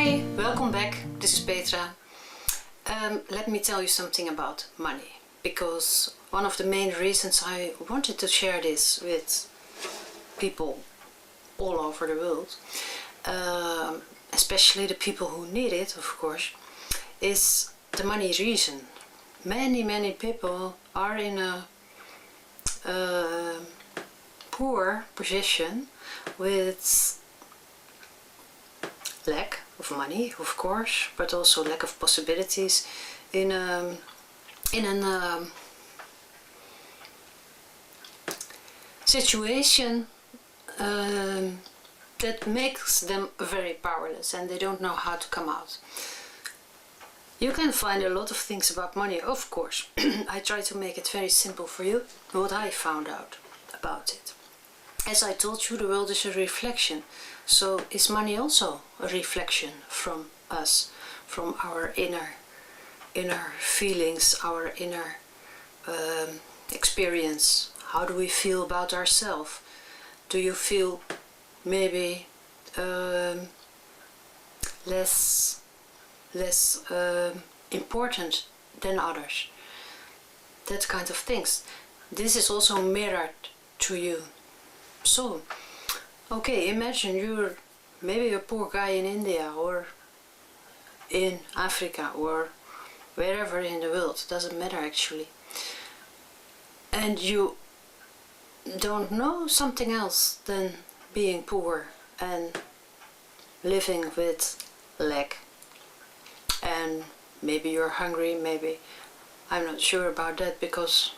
Hi, welcome back. This is Petra. Let me tell you something about money, because one of the main reasons I wanted to share this with people all over the world, especially the people who need it, of course, is the money reason. Many people are in a poor position with lack of money, of course, but also lack of possibilities in a situation that makes them very powerless and they don't know how to come out. You can find a lot of things about money, of course. I try to make it very simple for you, what I found out about it. As I told you, the world is a reflection. So is money also a reflection from us, from our inner feelings, our inner experience? How do we feel about ourselves? Do you feel maybe less important than others? That kind of things. This is also mirrored to you. So, okay, imagine you're maybe a poor guy in India or in Africa or wherever in the world, it doesn't matter actually. And you don't know something else than being poor and living with lack. And maybe you're hungry, maybe, I'm not sure about that, because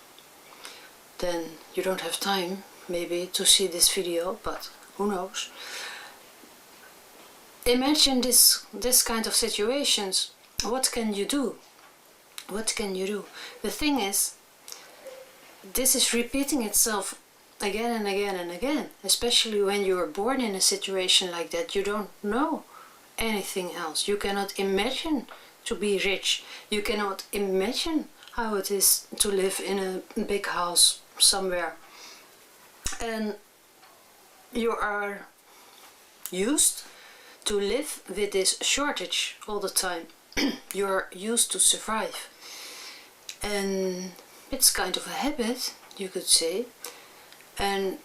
then you don't have time maybe to see this video, but who knows. Imagine this kind of situations. What can you do? What can you do? The thing is, this is repeating itself again and again and again, especially when you are born in a situation like that. You don't know anything else. You cannot imagine to be rich. You cannot imagine how it is to live in a big house somewhere. And you are used to live with this shortage all the time. You're used to survive. And it's kind of a habit, you could say. And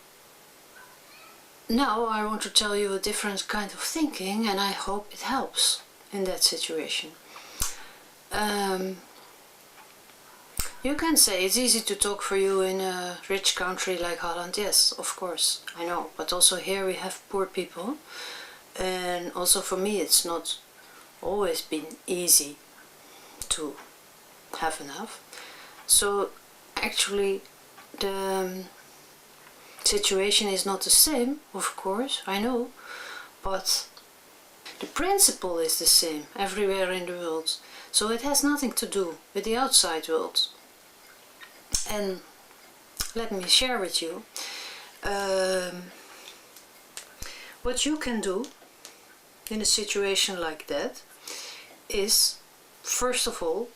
now I want to tell you a different kind of thinking, and I hope it helps in that situation. You can say it's easy to talk for you in a rich country like Holland. Yes, of course, I know. But also here we have poor people. And also for me it's not always been easy to have enough. So actually the situation is not the same, of course, I know. But the principle is the same everywhere in the world. So it has nothing to do with the outside world. And let me share with you what you can do in a situation like that is, first of all,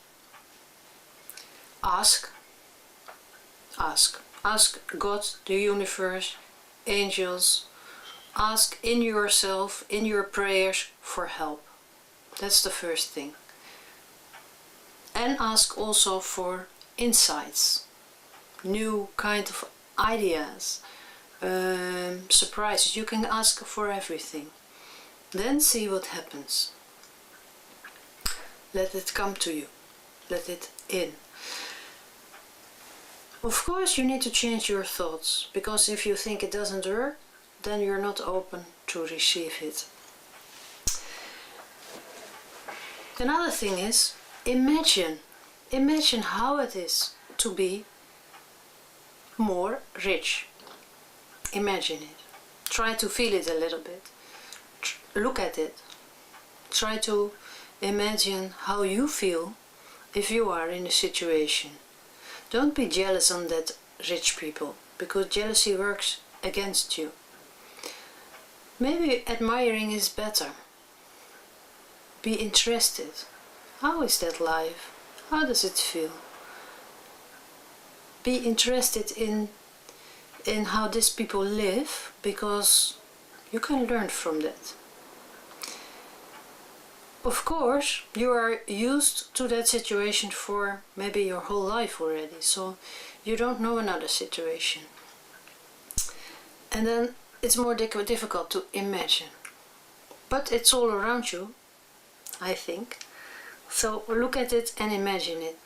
ask God, the universe, angels, ask in yourself, in your prayers, for help. That's the first thing. And ask also for insights, new kind of ideas, surprises. You can ask for everything. Then see what happens. Let it come to you. Let it in. Of course you need to change your thoughts, because if you think it doesn't work, then you're not open to receive it. Another thing is, imagine how it is to be more rich. Imagine it. Try to feel it a little bit. Look at it. Try to imagine how you feel if you are in a situation. Don't be jealous on that rich people, because jealousy works against you. Maybe admiring is better. Be interested. How is that life? How does it feel? Be interested in how these people live, because you can learn from that. Of course, you are used to that situation for maybe your whole life already, so you don't know another situation. And then it's more difficult to imagine. But it's all around you, I think. So look at it and imagine it.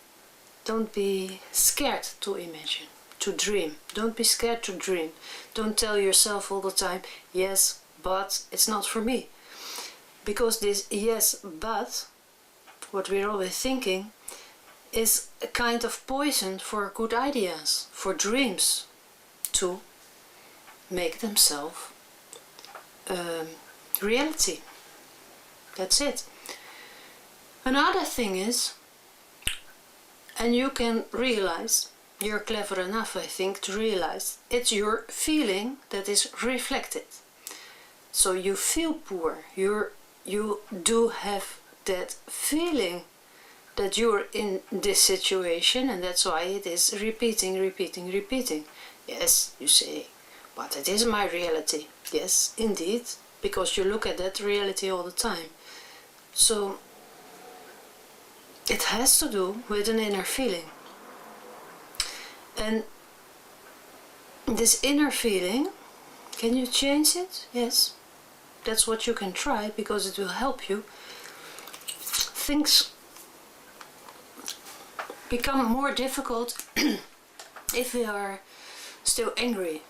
Don't be scared to imagine, to dream. Don't be scared to dream. Don't tell yourself all the time, yes, but it's not for me. Because this yes, but, what we're always thinking, is a kind of poison for good ideas, for dreams, to make themselves reality. That's it. Another thing is, and you can realize, you're clever enough I think to realize, it's your feeling that is reflected. So you feel poor, you do have that feeling that you're in this situation, and that's why it is repeating. Yes, you say, but it is my reality. Yes, indeed, because you look at that reality all the time. So it has to do with an inner feeling. And this inner feeling, can you change it? Yes. That's what you can try, because it will help you. Things become more difficult if we are still angry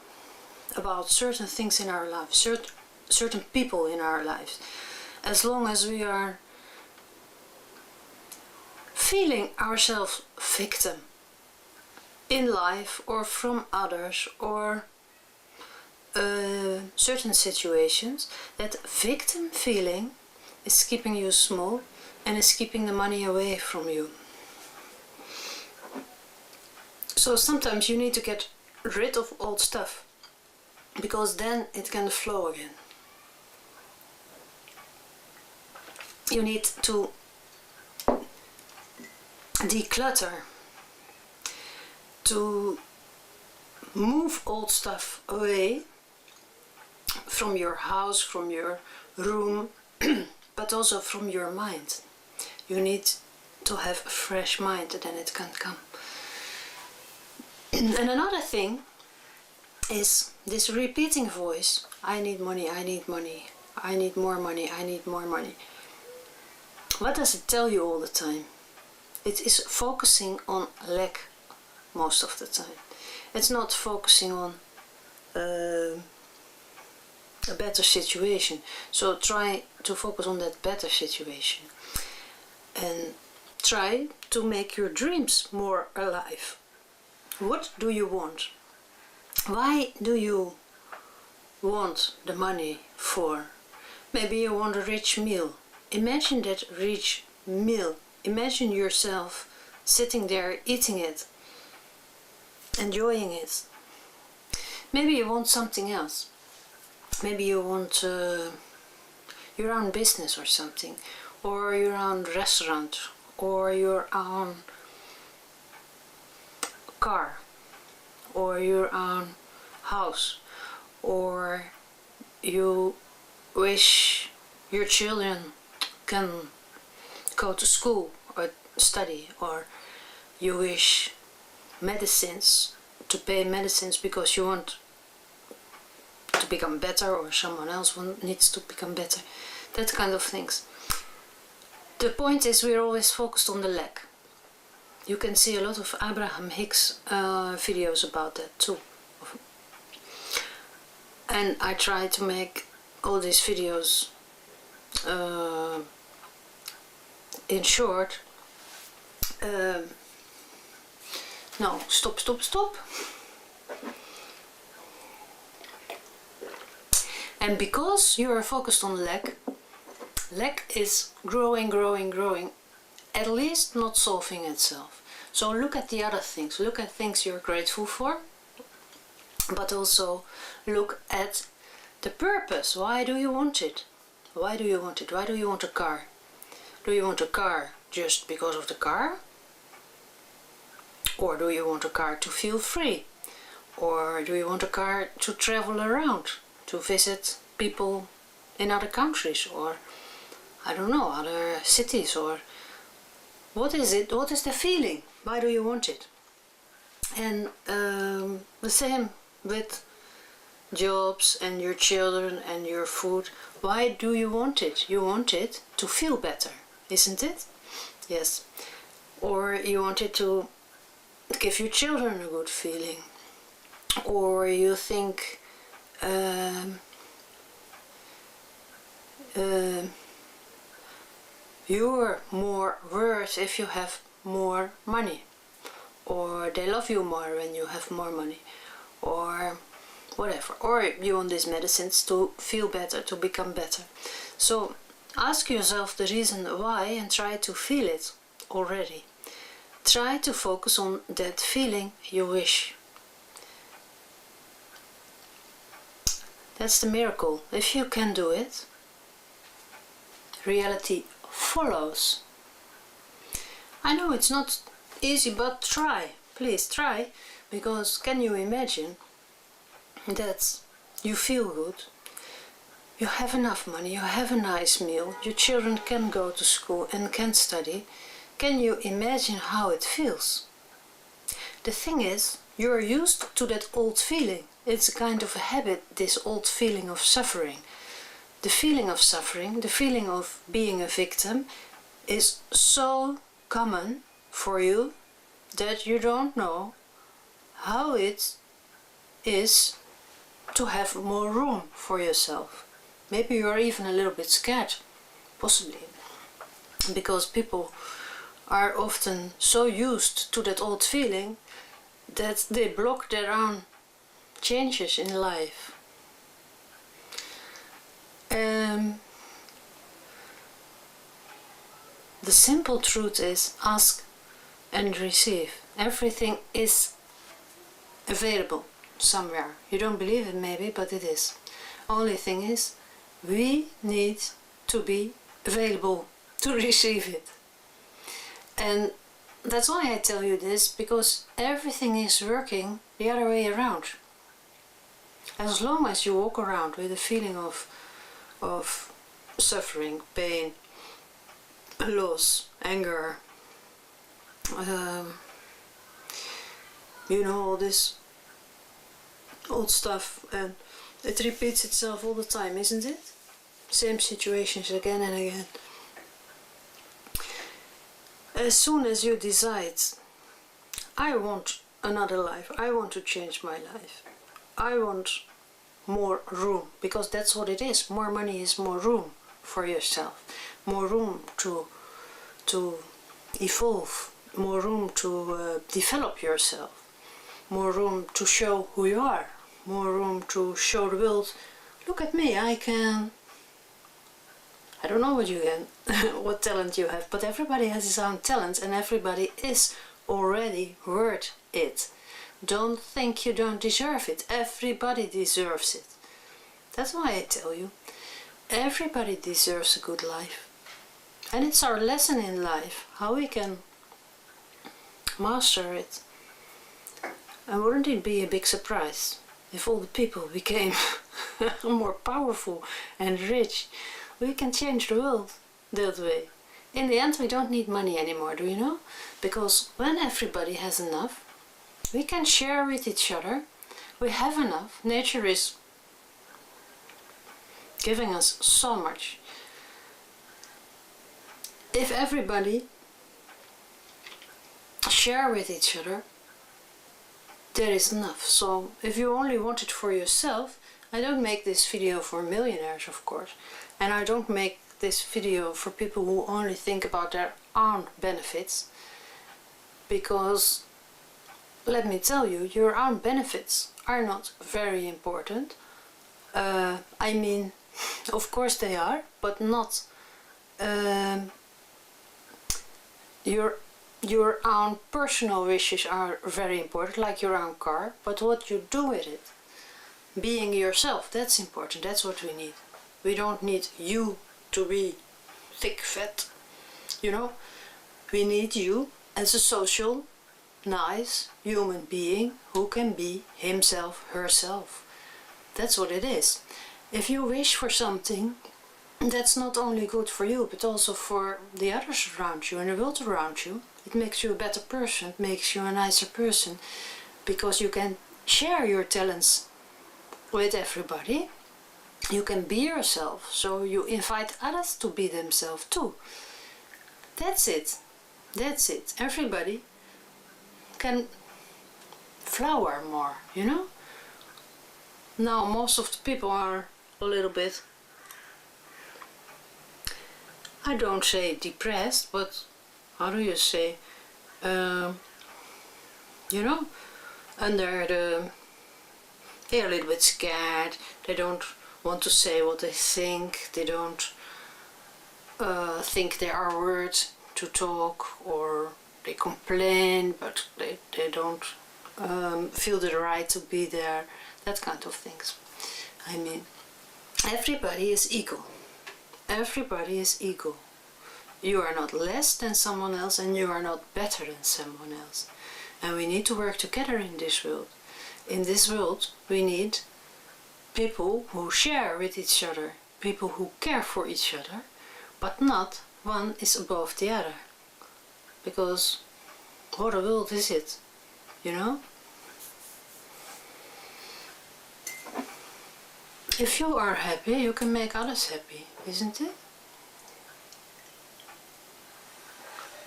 about certain things in our lives, certain people in our lives. As long as we are feeling ourselves victim in life or from others or certain situations, that victim feeling is keeping you small and is keeping the money away from you. So sometimes you need to get rid of old stuff, because then it can flow again. You need to declutter, to move old stuff away from your house, from your room, but also from your mind. You need to have a fresh mind, and then it can come. And another thing is this repeating voice, I need money, I need money, I need more money, I need more money. What does it tell you all the time? It is focusing on lack most of the time. It's not focusing on a better situation. So try to focus on that better situation. And try to make your dreams more alive. What do you want? Why do you want the money for? Maybe you want a rich meal. Imagine that rich meal. Imagine yourself sitting there eating it, enjoying it. Maybe you want something else. Maybe you want your own business or something, or your own restaurant, or your own car, or your own house, or you wish your children can go to school or study, or you wish medicines, to pay medicines because you want to become better, or someone else needs to become better, that kind of things. The point is, we're always focused on the lack. You can see a lot of Abraham Hicks videos about that too. And I try to make all these videos in short. No, stop. And because you are focused on lack is growing, at least not solving itself. So look at the other things, look at things you're grateful for, but also look at the purpose. Why do you want it? Why do you want it? Why do you want a car? Do you want a car just because of the car? Or do you want a car to feel free? Or do you want a car to travel around, to visit people in other countries? Or I don't know, other cities, or what is it? What is the feeling? Why do you want it? And the same with jobs and your children and your food. Why do you want it? You want it to feel better, isn't it? Yes. Or you want it to give your children a good feeling. Or you think you're more worth if you have more money. Or they love you more when you have more money. Or whatever. Or you want these medicines to feel better, to become better. So ask yourself the reason why and try to feel it already. Try to focus on that feeling you wish. That's the miracle. If you can do it, reality follows. I know it's not easy, but try. Please try. Because can you imagine that you feel good, you have enough money, you have a nice meal, your children can go to school and can study. Can you imagine how it feels? The thing is, you're used to that old feeling. It's a kind of a habit, this old feeling of suffering. The feeling of suffering, the feeling of being a victim is so common for you that you don't know how it is to have more room for yourself. Maybe you're even a little bit scared, possibly, because people are often so used to that old feeling that they block their own changes in life. The simple truth is ask and receive. Everything is available somewhere. You don't believe it maybe, but it is. Only thing is, we need to be available to receive it. And that's why I tell you this, because everything is working the other way around. As long as you walk around with a feeling of suffering, pain, loss, anger, you know, all this old stuff, and it repeats itself all the time, isn't it? Same situations again and again. As soon as you decide, I want another life, I want to change my life, I want more room, because that's what it is. More money is more room for yourself, more room to evolve, more room to develop yourself, more room to show who you are, more room to show the world, look at me, I can. I don't know what you can, what talent you have, but everybody has his own talent and everybody is already worth it. Don't think you don't deserve it. Everybody deserves it. That's why I tell you, everybody deserves a good life. And it's our lesson in life, how we can master it. And wouldn't it be a big surprise if all the people became more powerful and rich? We can change the world that way. In the end, we don't need money anymore, do you know? Because when everybody has enough, we can share with each other. We have enough. Nature is giving us so much. If everybody share with each other, there is enough. So if you only want it for yourself, I don't make this video for millionaires, of course. And I don't make this video for people who only think about their own benefits. Because, let me tell you, your own benefits are not very important. I mean, of course they are, but not your own personal wishes are very important, like your own car, but what you do with it. Being yourself, that's important, that's what we need. We don't need you to be thick, fat, you know. We need you as a social, nice human being who can be himself, herself. That's what it is. If you wish for something, that's not only good for you, but also for the others around you and the world around you. It makes you a better person, it makes you a nicer person, because you can share your talents with everybody. You can be yourself, so you invite others to be themselves too. That's it. That's it. Everybody can flower more, you know? Now most of the people are a little bit, I don't say depressed, but how do you say, you know, under the, they're a little bit scared, they don't want to say what they think, they don't think there are words to talk, or they complain but they don't feel the right to be there, that kind of things. I mean, everybody is equal. Everybody is equal. You are not less than someone else, and you are not better than someone else. And we need to work together in this world. In this world we need people who share with each other, people who care for each other, but not one is above the other. Because what a world is it, you know? If you are happy, you can make others happy, isn't it?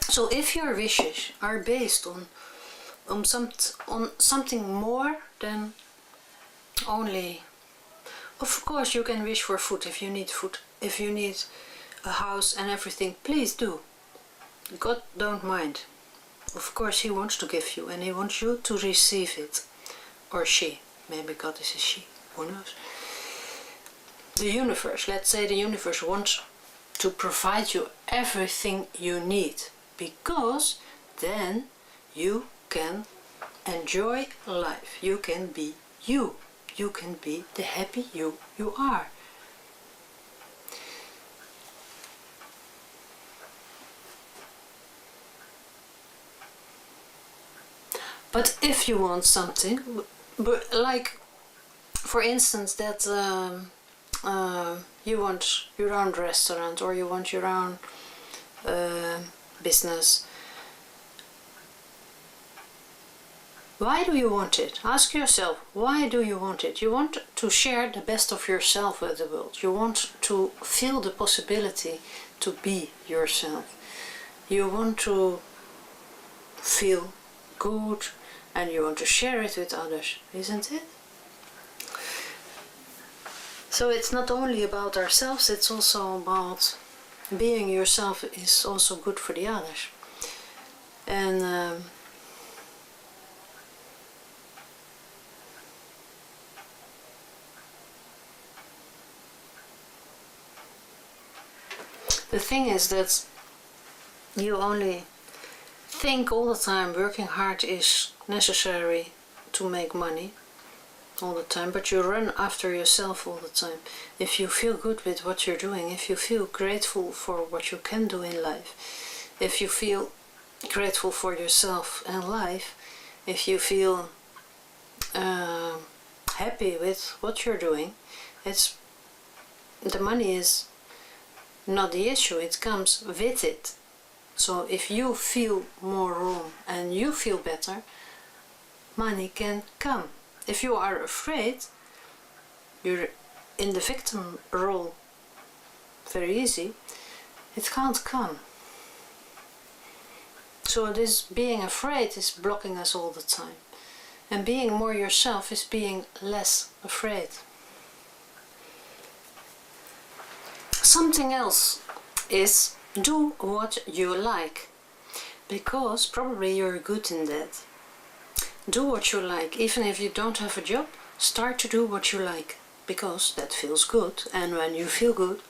So if your wishes are based on something more than only, of course you can wish for food if you need food, if you need a house and everything, please do. God don't mind. Of course he wants to give you, and he wants you to receive it. Or she. Maybe God is a she, who knows. The universe, let's say the universe wants to provide you everything you need, because then you can enjoy life. You can be you. You can be the happy you are. But if you want something, like for instance that you want your own restaurant, or you want your own business, why do you want it? Ask yourself, why do you want it? You want to share the best of yourself with the world. You want to feel the possibility to be yourself. You want to feel good, and you want to share it with others, isn't it? So it's not only about ourselves, it's also about being yourself is also good for the others. And the thing is that you only think all the time working hard is necessary to make money all the time, but you run after yourself all the time. If you feel good with what you're doing, if you feel grateful for what you can do in life, if you feel grateful for yourself and life, if you feel happy with what you're doing, it's the money is not the issue, it comes with it. So if you feel more room and you feel better, money can come. If you are afraid, you're in the victim role very easy, it can't come. So this being afraid is blocking us all the time. And being more yourself is being less afraid. Something else is do what you like, because probably you're good in that. Do what you like, even if you don't have a job, start to do what you like, because that feels good, and when you feel good,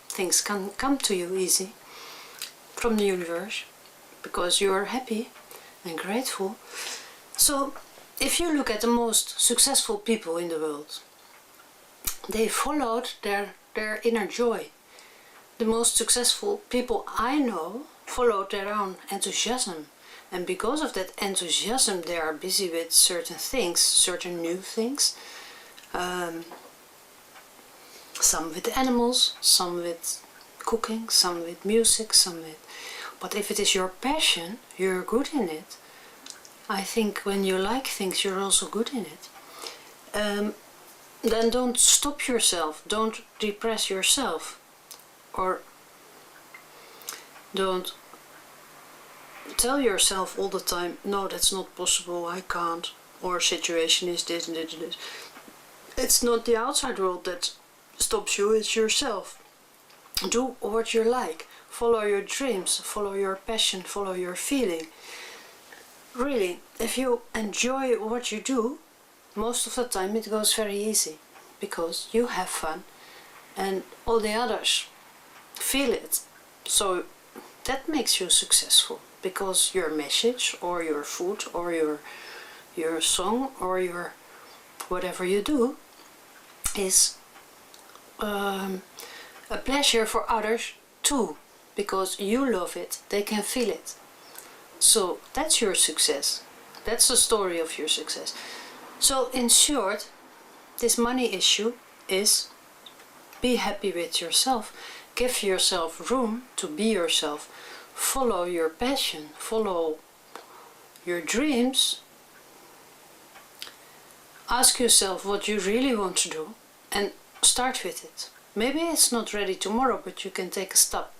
things can come to you easy from the universe, because you are happy and grateful. So if you look at the most successful people in the world, they followed their inner joy. The most successful people I know followed their own enthusiasm. And because of that enthusiasm, they are busy with certain things, certain new things. Some with animals, some with cooking, some with music, some with... But if it is your passion, you're good in it. I think when you like things, you're also good in it. Then don't stop yourself, don't depress yourself, or don't tell yourself all the time, no, that's not possible, I can't, or situation is this and this and this. It's not the outside world that stops you, it's yourself. Do what you like, follow your dreams, follow your passion, follow your feeling. Really, if you enjoy what you do, most of the time it goes very easy, because you have fun and all the others feel it. So that makes you successful, because your message or your food or your song or your whatever you do is a pleasure for others too, because you love it, they can feel it. So that's your success. That's the story of your success. So in short, this money issue is be happy with yourself. Give yourself room to be yourself. Follow your passion. Follow your dreams. Ask yourself what you really want to do and start with it. Maybe it's not ready tomorrow, but you can take a step.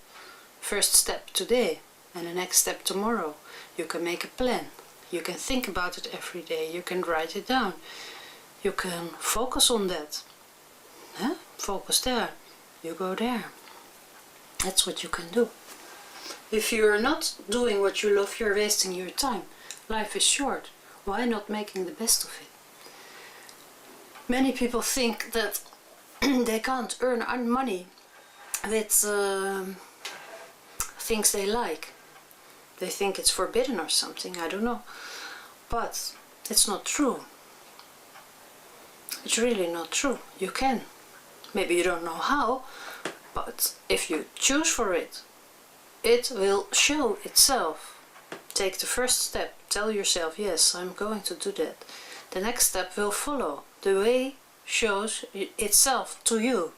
First step today and the next step tomorrow. You can make a plan. You can think about it every day. You can write it down. You can focus on that. Huh? Focus there. You go there. That's what you can do. If you're not doing what you love, you're wasting your time. Life is short. Why not making the best of it? Many people think that they can't earn money with things they like. They think it's forbidden or something, I don't know. But it's not true. It's really not true. You can. Maybe you don't know how, but if you choose for it, it will show itself. Take the first step. Tell yourself, yes, I'm going to do that. The next step will follow. The way shows itself to you.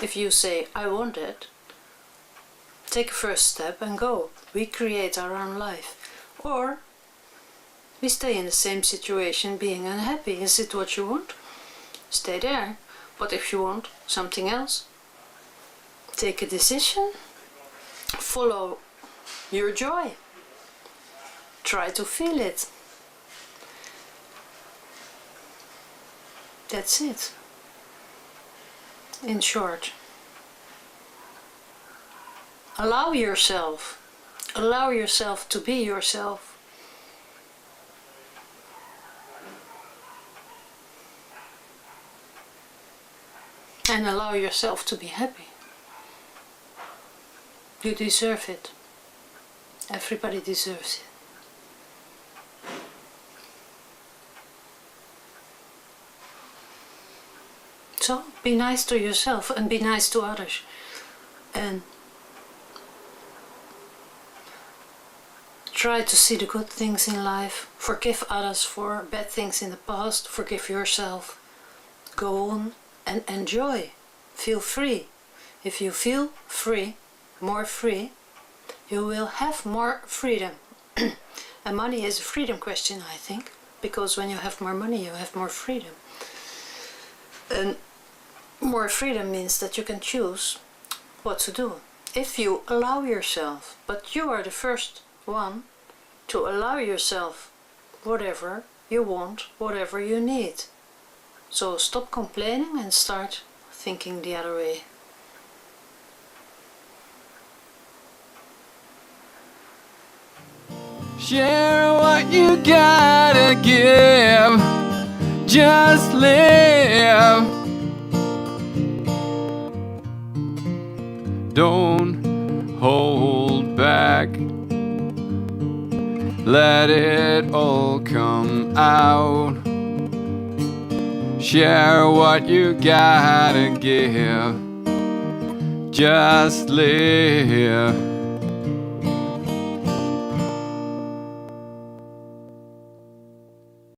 If you say, I want it, take a first step and go. We create our own life. Or we stay in the same situation being unhappy. Is it what you want? Stay there. But if you want something else, take a decision. Follow your joy. Try to feel it. That's it. In short. Allow yourself to be yourself. And allow yourself to be happy. You deserve it. Everybody deserves it. So, be nice to yourself and be nice to others. And try to see the good things in life. Forgive others for bad things in the past. Forgive yourself. Go on and enjoy. Feel free. If you feel free, more free, you will have more freedom. And money is a freedom question, I think. Because when you have more money, you have more freedom. And more freedom means that you can choose what to do. If you allow yourself, but you are the first one to allow yourself whatever you want, whatever you need. So stop complaining and start thinking the other way. Share what you gotta give. Just live. Don't hold back. Let it all come out. Share what you gotta give. Just live.